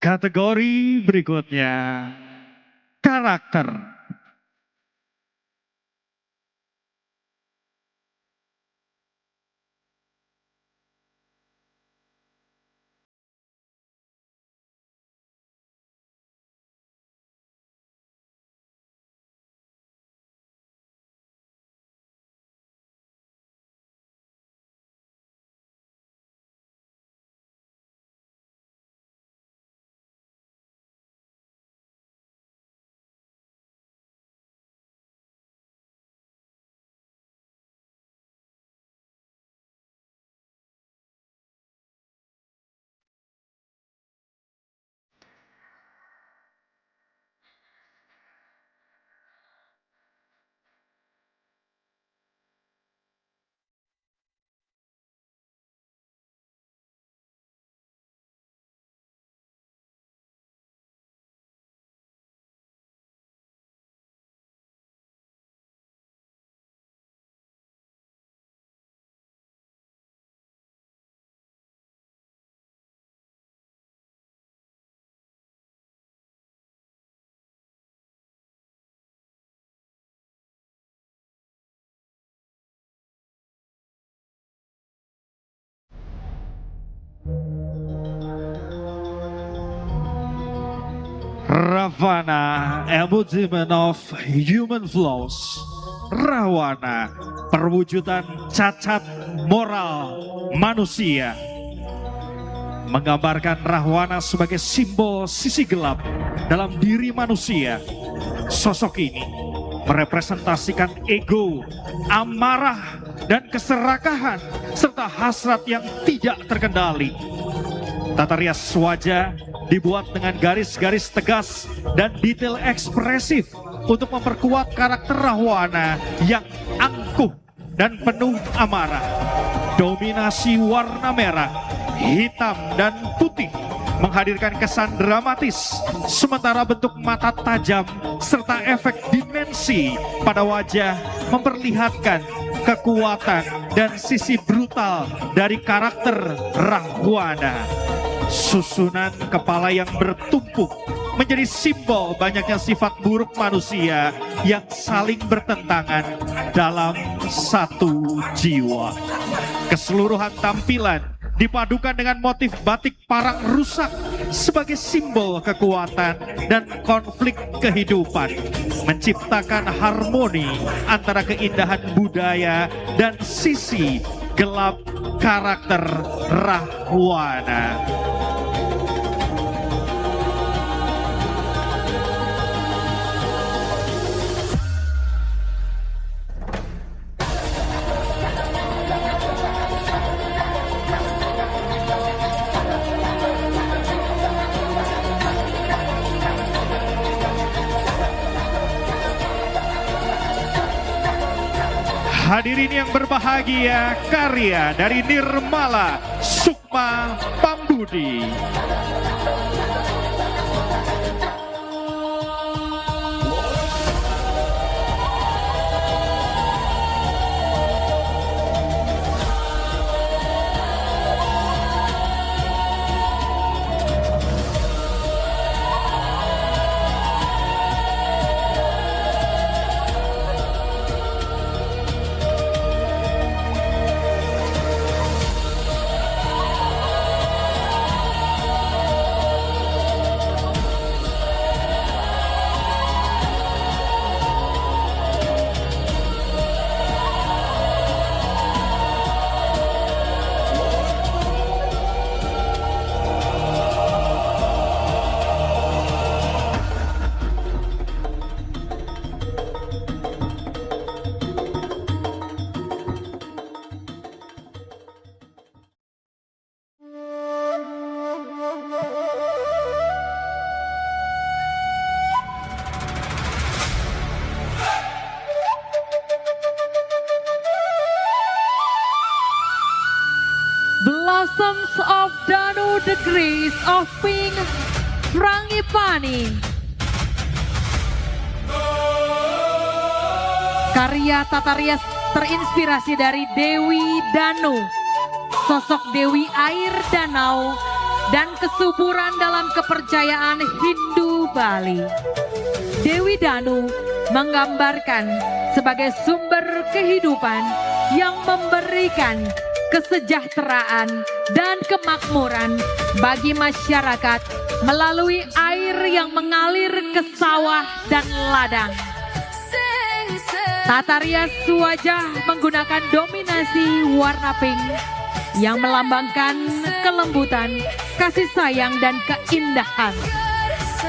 Kategori berikutnya, karakter. Ravana, embodiment of human flaws. Rahwana, perwujudan cacat moral manusia. Menggambarkan Rahwana sebagai simbol sisi gelap dalam diri manusia. Sosok ini merepresentasikan ego, amarah, dan keserakahan, serta hasrat yang tidak terkendali. Tata rias wajah dibuat dengan garis-garis tegas dan detail ekspresif untuk memperkuat karakter Rahwana yang angkuh dan penuh amarah. Dominasi warna merah, hitam, dan putih menghadirkan kesan dramatis, sementara bentuk mata tajam serta efek dimensi pada wajah memperlihatkan kekuatan dan sisi brutal dari karakter Rahwana. Susunan kepala yang bertumpuk menjadi simbol banyaknya sifat buruk manusia yang saling bertentangan dalam satu jiwa. Keseluruhan tampilan dipadukan dengan motif batik parang rusak sebagai simbol kekuatan dan konflik kehidupan, menciptakan harmoni antara keindahan budaya dan sisi gelap karakter Rahwana. Hadirin yang berbahagia, karya dari Nirmala Sukma Pambudi. Blossoms of Danu, Degrees of Pink, Frangipani. Karya tata rias terinspirasi dari Dewi Danu, sosok Dewi air danau dan kesuburan dalam kepercayaan Hindu Bali. Dewi Danu menggambarkan sebagai sumber kehidupan yang memberikan kesejahteraan dan kemakmuran bagi masyarakat melalui air yang mengalir ke sawah dan ladang. Tata rias wajah menggunakan dominasi warna pink yang melambangkan kelembutan, kasih sayang dan keindahan.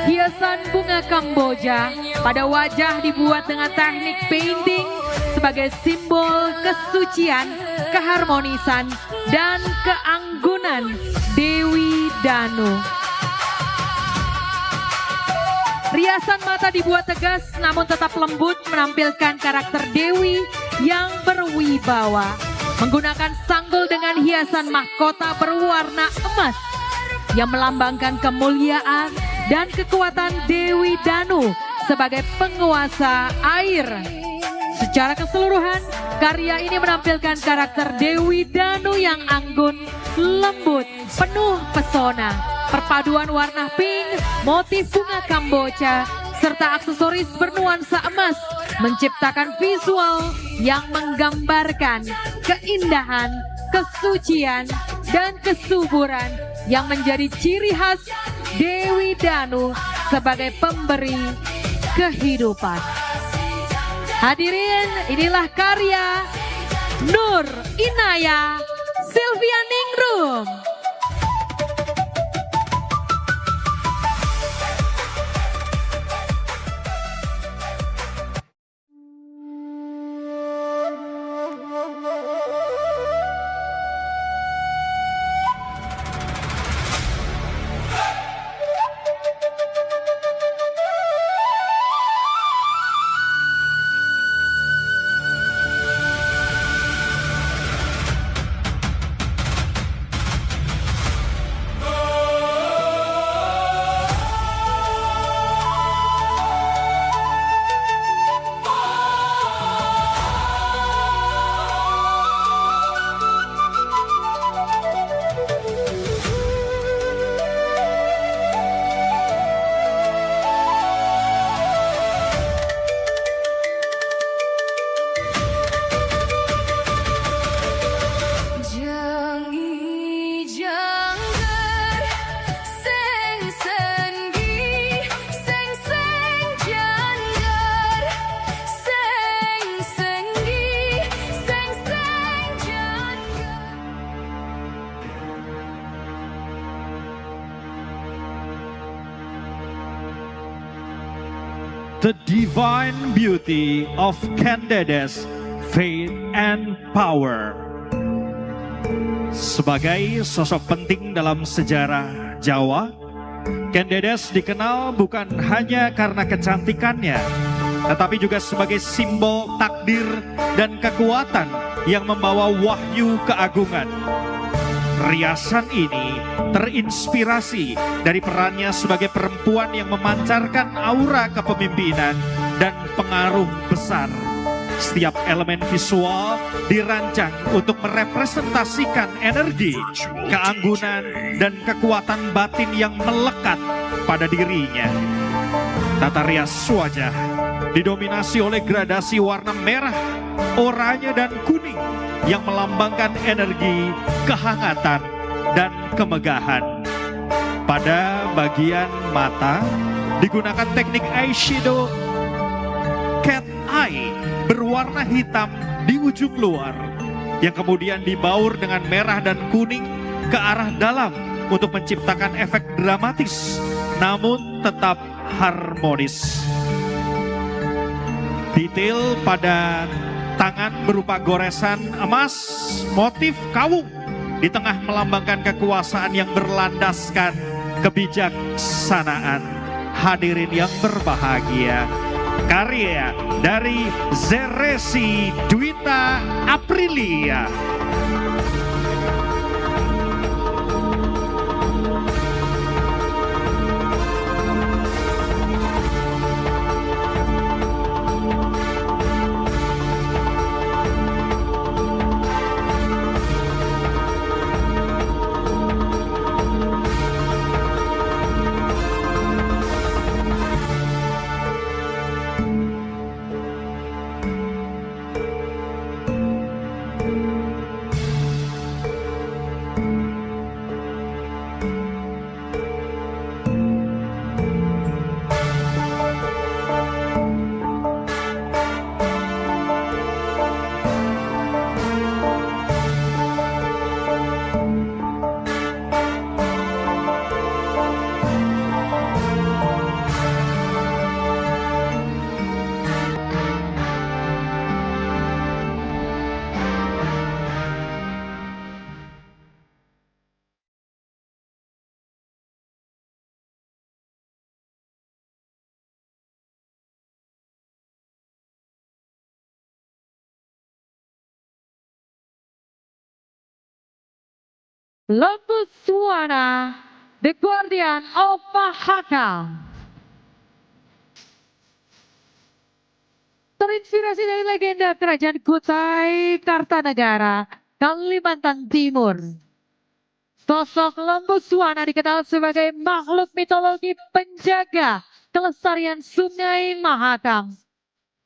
Hiasan bunga Kamboja pada wajah dibuat dengan teknik painting sebagai simbol kesucian, keharmonisan, dan keanggunan Dewi Danu. Riasan mata dibuat tegas namun tetap lembut menampilkan karakter Dewi yang berwibawa. Menggunakan sanggul dengan hiasan mahkota berwarna emas yang melambangkan kemuliaan dan kekuatan Dewi Danu sebagai penguasa air. Secara keseluruhan, karya ini menampilkan karakter Dewi Danu yang anggun, lembut, penuh pesona. Perpaduan warna pink, motif bunga Kamboja, serta aksesoris bernuansa emas menciptakan visual yang menggambarkan keindahan, kesucian, dan kesuburan yang menjadi ciri khas Dewi Danu sebagai pemberi kehidupan. Hadirin, inilah karya Nur Inaya Sylvia Ningrum. The divine beauty of Candedes, faith and power. Sebagai sosok penting dalam sejarah Jawa, Candedes dikenal bukan hanya karena kecantikannya, tetapi juga sebagai simbol takdir dan kekuatan yang membawa wahyu keagungan. Riasan ini terinspirasi dari perannya sebagai perempuan yang memancarkan aura kepemimpinan dan pengaruh besar. Setiap elemen visual dirancang untuk merepresentasikan energi, keanggunan, dan kekuatan batin yang melekat pada dirinya. Tata rias wajah didominasi oleh gradasi warna merah, oranye, dan kuning yang melambangkan energi, kehangatan, dan kemegahan. Pada bagian mata digunakan teknik eyeshadow cat eye berwarna hitam di ujung luar yang kemudian dibaur dengan merah dan kuning ke arah dalam untuk menciptakan efek dramatis namun tetap harmonis. Detail pada tangan berupa goresan emas motif kawung di tengah melambangkan kekuasaan yang berlandaskan kebijaksanaan. Hadirin yang berbahagia, karya dari Zeresi Dwita Aprilia. Lotus Suara, The Guardian of Mahakam. Terinspirasi dari legenda Kerajaan Kutai Kartanegara, Kalimantan Timur. Sosok Lembu Suwana dikenal sebagai makhluk mitologi penjaga kelestarian Sungai Mahakam.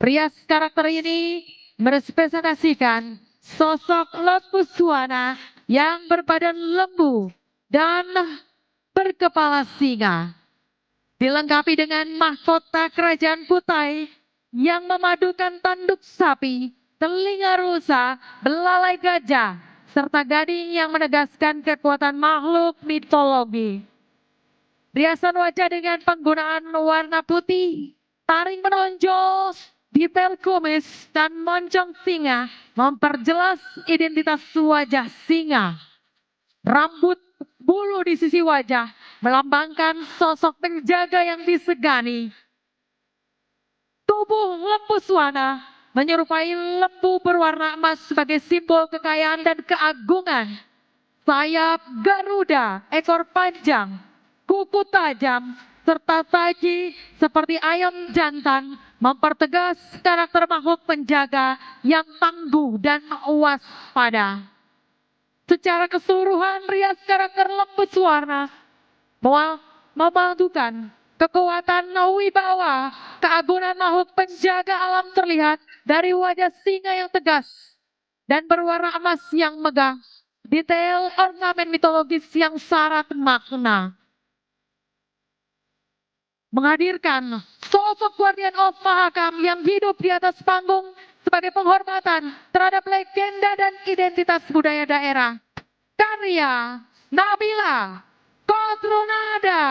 Rias karakter ini merepresentasikan sosok Lembu Suwana yang berbadan lembu dan berkepala singa. Dilengkapi dengan mahkota kerajaan Kutai yang memadukan tanduk sapi, telinga rusa, belalai gajah, serta gading yang menegaskan kekuatan makhluk mitologi. Riasan wajah dengan penggunaan warna putih, taring menonjol, detail kumis, dan moncong singa memperjelas identitas wajah singa. Rambut bulu di sisi wajah melambangkan sosok penjaga yang disegani. Tubuh lembu Suwana menyerupai lembu berwarna emas sebagai simbol kekayaan dan keagungan. Sayap Garuda, ekor panjang, kuku tajam, serta taji seperti ayam jantan mempertegas karakter makhluk penjaga yang tangguh dan waspada. Secara keseluruhan rias karakter lembu Suwana memadukan kekuatan wibawa, keagungan makhluk penjaga alam terlihat dari wajah singa yang tegas dan berwarna emas yang megah, detail ornamen mitologis yang syarat makna. Menghadirkan sosok Guardian of Mahakam yang hidup di atas panggung sebagai penghormatan terhadap legenda dan identitas budaya daerah. Karya Nabila Kodronada.